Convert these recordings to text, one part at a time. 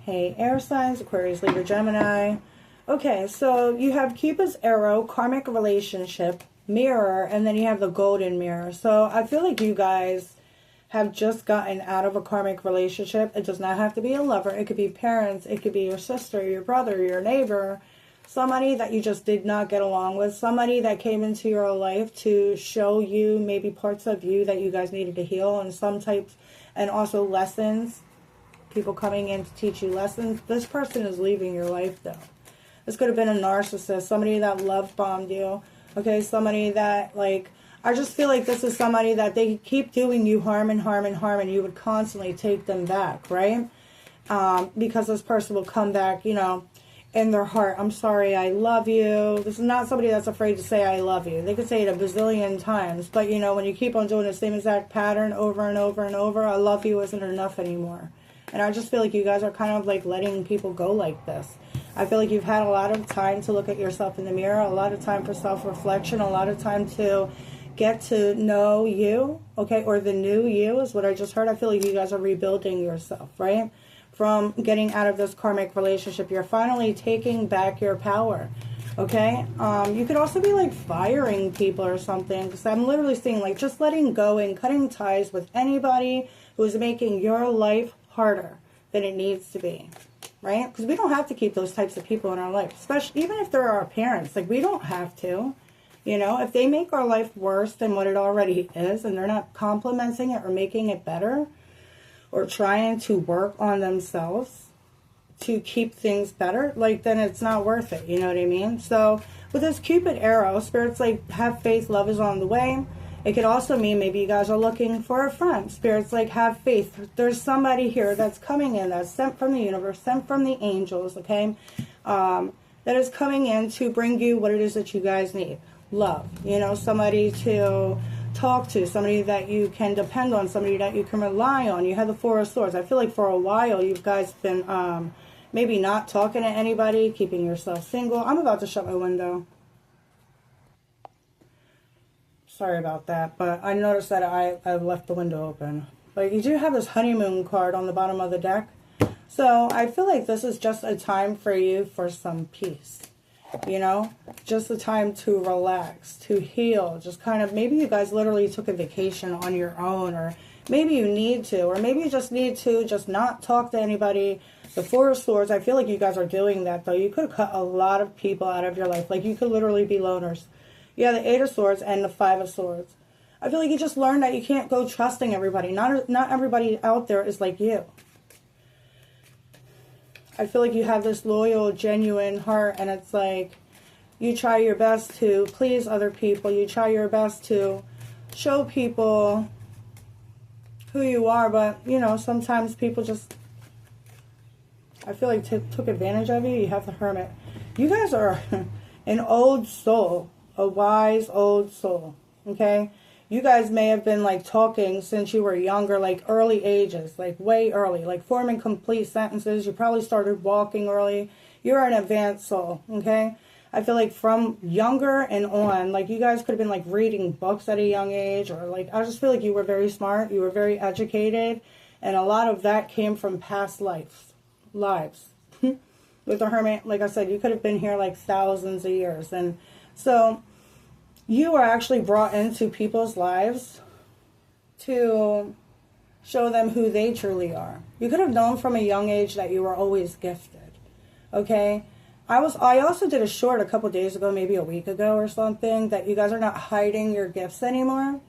Hey, air signs, Aquarius, Libra, Gemini. Okay, so you have Cupid's arrow, karmic relationship, mirror, and then you have the golden mirror. So I feel like you guys have just gotten out of a karmic relationship. It does not have to be a lover. It could be parents. It could be your sister, your brother, your neighbor. Somebody that you just did not get along with. Somebody that came into your life to show you maybe parts of you that you guys needed to heal, and some types, and also lessons. People coming in to teach you lessons. This person is leaving your life though. This could have been a narcissist, somebody that love bombed you. Okay, somebody that, like, I just feel like this is somebody that they keep doing you harm and harm and harm, and you would constantly take them back, right? Because this person will come back, you know, in their heart. I'm sorry, I love you. This is not somebody that's afraid to say I love you. They could say it a bazillion times, but you know, when you keep on doing the same exact pattern over and over and over, I love you isn't enough anymore. And I just feel like you guys are kind of like letting people go like this. I feel like you've had a lot of time to look at yourself in the mirror, a lot of time for self-reflection, a lot of time to get to know you, okay, or the new you is what I just heard. I feel like you guys are rebuilding yourself, right? From getting out of this karmic relationship, you're finally taking back your power, okay? You could also be like firing people or something, because I'm literally seeing like just letting go and cutting ties with anybody who is making your life harder than it needs to be, right? Because we don't have to keep those types of people in our life, especially even if they're our parents. Like, we don't have to, you know, if they make our life worse than what it already is, and they're not complimenting it or making it better or trying to work on themselves to keep things better, like, then it's not worth it, you know what I mean? So with this Cupid arrow, Spirit's like, have faith, love is on the way. It could also mean maybe you guys are looking for a friend. Spirit's like, have faith. There's somebody here that's coming in, that's sent from the universe, sent from the angels, okay? That is coming in to bring you what it is that you guys need. Love, you know, somebody to talk to, somebody that you can depend on, somebody that you can rely on. You have the Four of Swords. I feel like for a while you guys been maybe not talking to anybody, keeping yourself single. I'm about to shut my window. Sorry about that, but I noticed that I left the window open. But you do have this honeymoon card on the bottom of the deck. So I feel like this is just a time for you for some peace. You know, just a time to relax, to heal. Just kind of, maybe you guys literally took a vacation on your own, or maybe you need to, or maybe you just need to just not talk to anybody. The Four of Swords, I feel like you guys are doing that though. You could have cut a lot of people out of your life. Like, you could literally be loners. Yeah, the Eight of Swords and the Five of Swords. I feel like you just learned that you can't go trusting everybody. Not everybody out there is like you. I feel like you have this loyal, genuine heart, and it's like you try your best to please other people. You try your best to show people who you are, but, you know, sometimes people just, I feel like took advantage of you. You have the Hermit. You guys are an old soul. A wise old soul, okay? You guys may have been like talking since you were younger, like early ages, like way early, like forming complete sentences. You probably started walking early. You're an advanced soul, okay? I feel like from younger and on, like, you guys could have been like reading books at a young age, or like, I just feel like you were very smart, you were very educated, and a lot of that came from past lives. With the Hermit, like I said, you could have been here like thousands of years, and so you are actually brought into people's lives to show them who they truly are. You could have known from a young age that you were always gifted, okay? I also did a short a couple days ago, maybe a week ago or something, that you guys are not hiding your gifts anymore.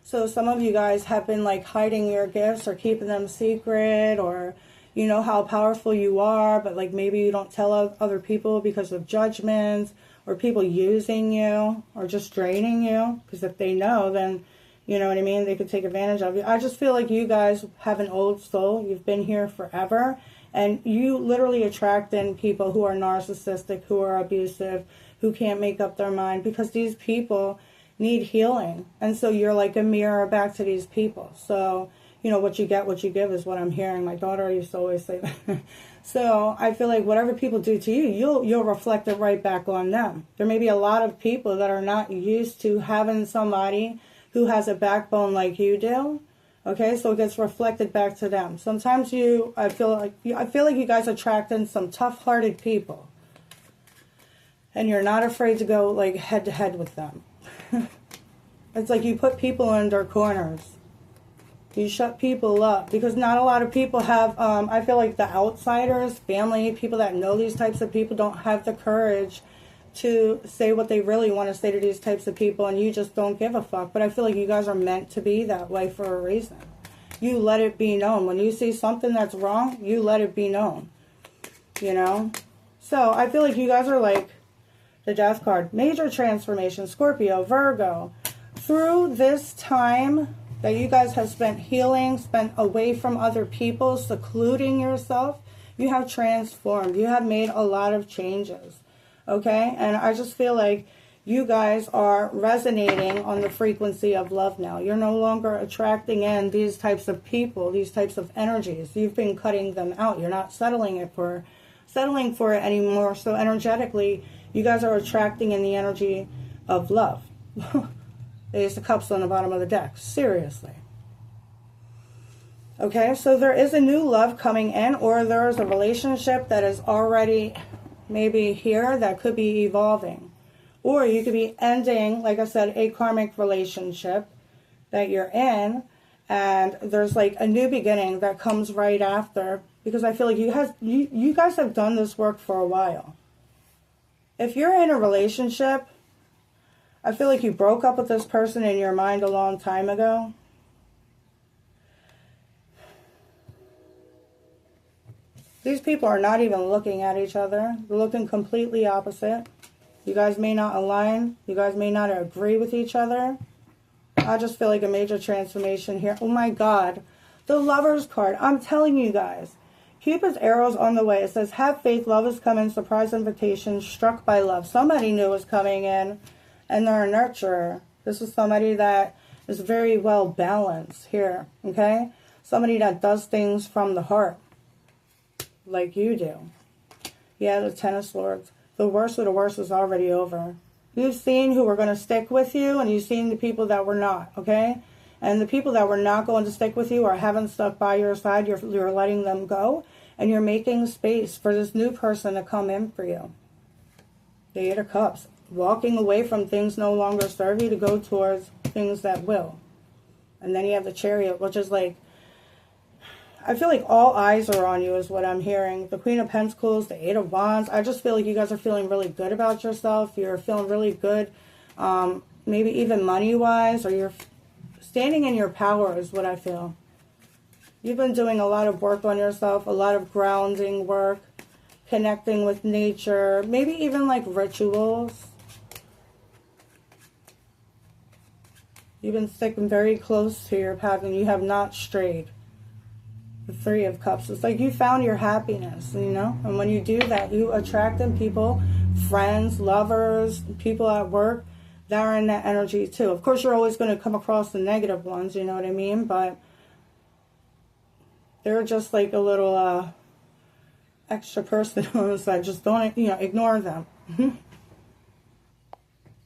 So some of you guys have been like hiding your gifts or keeping them secret, or you know how powerful you are, but like maybe you don't tell other people because of judgments, or people using you, or just draining you, because if they know, then, you know what I mean, they could take advantage of you. I just feel like you guys have an old soul. You've been here forever, and you literally attract in people who are narcissistic, who are abusive, who can't make up their mind, because these people need healing. And so you're like a mirror back to these people. So, you know, what you get, what you give is what I'm hearing. My daughter used to always say that. So I feel like whatever people do to you, you'll reflect it right back on them. There may be a lot of people that are not used to having somebody who has a backbone like you do, Okay, so it gets reflected back to them. Sometimes I feel like you guys attract in some tough-hearted people, and you're not afraid to go like head to head with them. It's like you put people in their corners. You shut people up because not a lot of people have. I feel like the outsiders, family, people that know these types of people don't have the courage to say what they really want to say to these types of people, and you just don't give a fuck. But I feel like you guys are meant to be that way for a reason. You let it be known. When you see something that's wrong, you let it be known. You know? So I feel like you guys are like the Death card. Major transformation, Scorpio, Virgo. Through this time that you guys have spent healing, spent away from other people, secluding yourself, you have transformed. You have made a lot of changes. Okay, and I just feel like you guys are resonating on the frequency of love now. You're no longer attracting in these types of people, these types of energies. You've been cutting them out. You're not settling for it anymore. So energetically, you guys are attracting in the energy of love. There's the cups on the bottom of the deck. Seriously. Okay, so there is a new love coming in, or there is a relationship that is already maybe here that could be evolving. Or you could be ending, like I said, a karmic relationship that you're in, and there's like a new beginning that comes right after, because I feel like you guys have done this work for a while. If you're in a relationship, I feel like you broke up with this person in your mind a long time ago. These people are not even looking at each other. They're looking completely opposite. You guys may not align. You guys may not agree with each other. I just feel like a major transformation here. Oh my God. The Lover's card. I'm telling you guys. Cupid's arrow's on the way. It says, have faith, love is coming, surprise invitation, struck by love. Somebody new is coming in, and they're a nurturer. This is somebody that is very well balanced here, okay? Somebody that does things from the heart, like you do. Yeah, the Ten of Swords. The worst of the worst is already over. You've seen who were going to stick with you, and you've seen the people that were not, okay? And the people that were not going to stick with you or haven't stuck by your side, you're letting them go, and you're making space for this new person to come in for you. The Eight of Cups. Walking away from things no longer serve you to go towards things that will. And then you have the Chariot, which is like, I feel like all eyes are on you is what I'm hearing. The Queen of Pentacles, the Eight of Wands. I just feel like you guys are feeling really good about yourself. You're feeling really good, maybe even money-wise, or you're standing in your power is what I feel. You've been doing a lot of work on yourself, a lot of grounding work, connecting with nature, maybe even like rituals. You've been sticking very close to your path and you have not strayed. The Three of Cups. It's like you found your happiness, you know? And when you do that, you attract in people, friends, lovers, people at work that are in that energy too. Of course, you're always going to come across the negative ones, you know what I mean? But they're just like a little extra person on the side. Just don't, ignore them.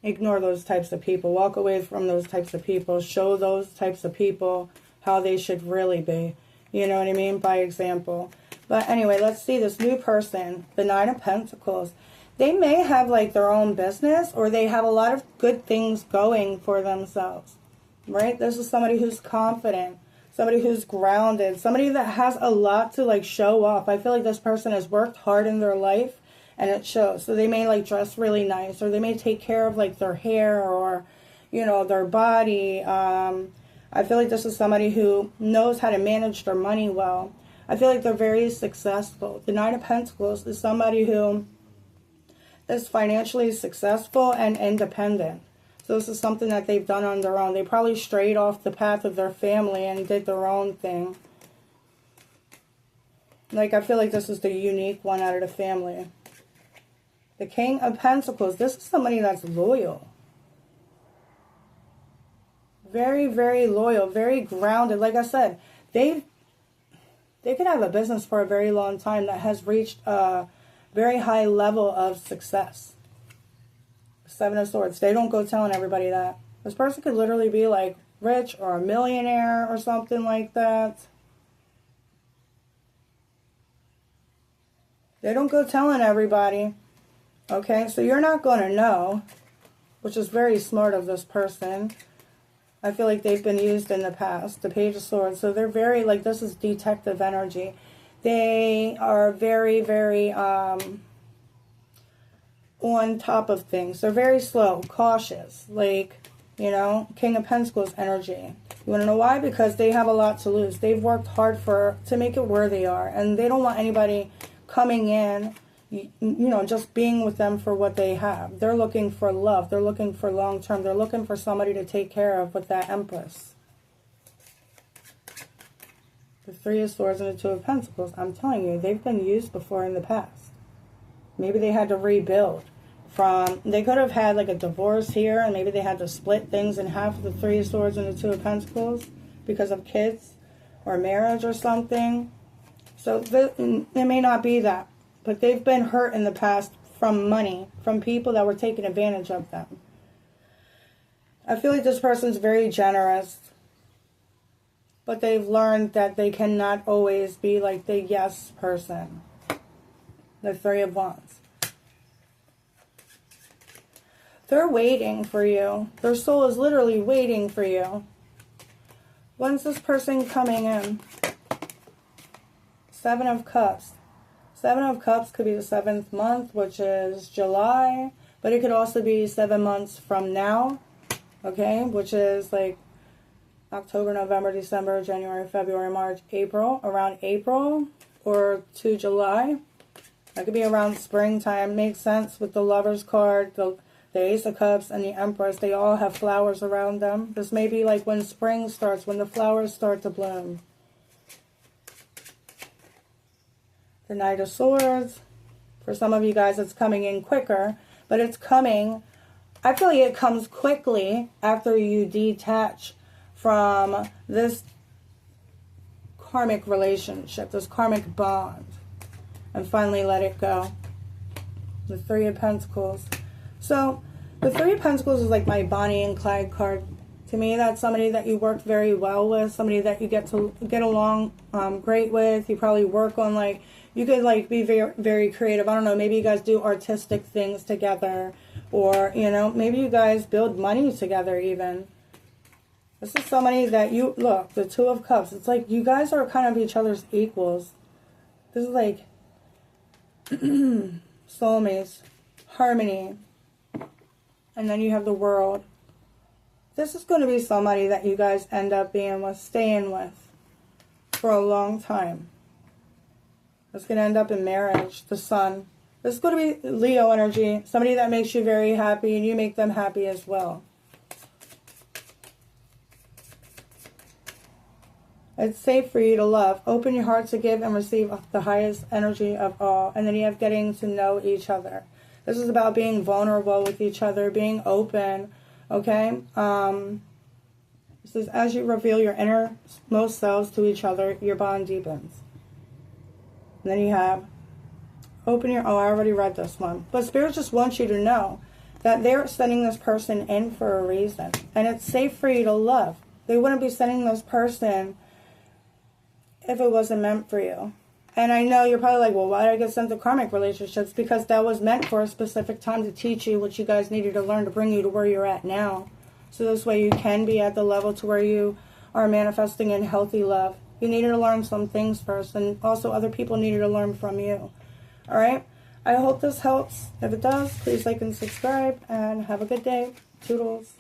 Ignore those types of people. Walk away from those types of people. Show those types of people how they should really be. You know what I mean? By example. But anyway, let's see this new person. The Nine of Pentacles. They may have like their own business, or they have a lot of good things going for themselves. Right? This is somebody who's confident. Somebody who's grounded. Somebody that has a lot to like show off. I feel like this person has worked hard in their life. And it shows. So they may like dress really nice, or they may take care of like their hair, or, their body. I feel like this is somebody who knows how to manage their money well. I feel like they're very successful. The Nine of Pentacles is somebody who is financially successful and independent. So this is something that they've done on their own. They probably strayed off the path of their family and did their own thing. Like, I feel like this is the unique one out of the family. The King of Pentacles. This is somebody that's loyal. Very, very loyal. Very grounded. Like I said, they could have a business for a very long time that has reached a very high level of success. Seven of Swords. They don't go telling everybody that. This person could literally be like rich or a millionaire or something like that. They don't go telling everybody. Okay, so you're not going to know, which is very smart of this person. I feel like they've been used in the past, the Page of Swords. So they're very, like, this is detective energy. They are very, very on top of things. They're very slow, cautious, like, you know, King of Pentacles energy. You want to know why? Because they have a lot to lose. They've worked hard to make it where they are, and they don't want anybody coming in, you know, just being with them for what they have. They're looking for love. They're looking for long term. They're looking for somebody to take care of with that Empress. The Three of Swords and the Two of Pentacles. I'm telling you, they've been used before in the past. Maybe they had to rebuild. They could have had like a divorce here, and maybe they had to split things in half, the Three of Swords and the Two of Pentacles, because of kids or marriage or something. So it may not be that, but they've been hurt in the past from money, from people that were taking advantage of them. I feel like this person's very generous, but they've learned that they cannot always be like the yes person. The Three of Wands. They're waiting for you. Their soul is literally waiting for you. When's this person coming in? Seven of Cups. Seven of Cups could be the 7th month, which is July. But it could also be 7 months from now. Okay? Which is like October, November, December, January, February, March, April. Around April or to July. That could be around springtime. Makes sense with the Lover's card, the Ace of Cups, and the Empress. They all have flowers around them. This may be like when spring starts, when the flowers start to bloom. The Knight of Swords. For some of you guys, it's coming in quicker, but it's coming. I feel like it comes quickly after you detach from this karmic relationship, this karmic bond, and finally let it go. The Three of Pentacles. So, the Three of Pentacles is like my Bonnie and Clyde card. To me, that's somebody that you work very well with, somebody that you get along great with. You probably work on, like, you could, like, be very, very creative. I don't know, maybe you guys do artistic things together, or, you know, maybe you guys build money together even. This is somebody that you, look, the Two of Cups. It's like you guys are kind of each other's equals. This is like soulmates, harmony. And then you have the World. This is going to be somebody that you guys end up being with, staying with for a long time. It's going to end up in marriage. The Sun. This is going to be Leo energy. Somebody that makes you very happy and you make them happy as well. It's safe for you to love. Open your heart to give and receive the highest energy of all. And then you have getting to know each other. This is about being vulnerable with each other, being open, okay? This is as you reveal your innermost selves to each other, your bond deepens. And then you have open your, oh, I already read this one. But Spirit just wants you to know that they're sending this person in for a reason. And it's safe for you to love. They wouldn't be sending this person if it wasn't meant for you. And I know you're probably like, well, why did I get sent to karmic relationships? Because that was meant for a specific time to teach you what you guys needed to learn to bring you to where you're at now. So this way you can be at the level to where you are manifesting in healthy love. You needed to learn some things first, and also other people needed to learn from you. All right? I hope this helps. If it does, please like and subscribe, and have a good day. Toodles.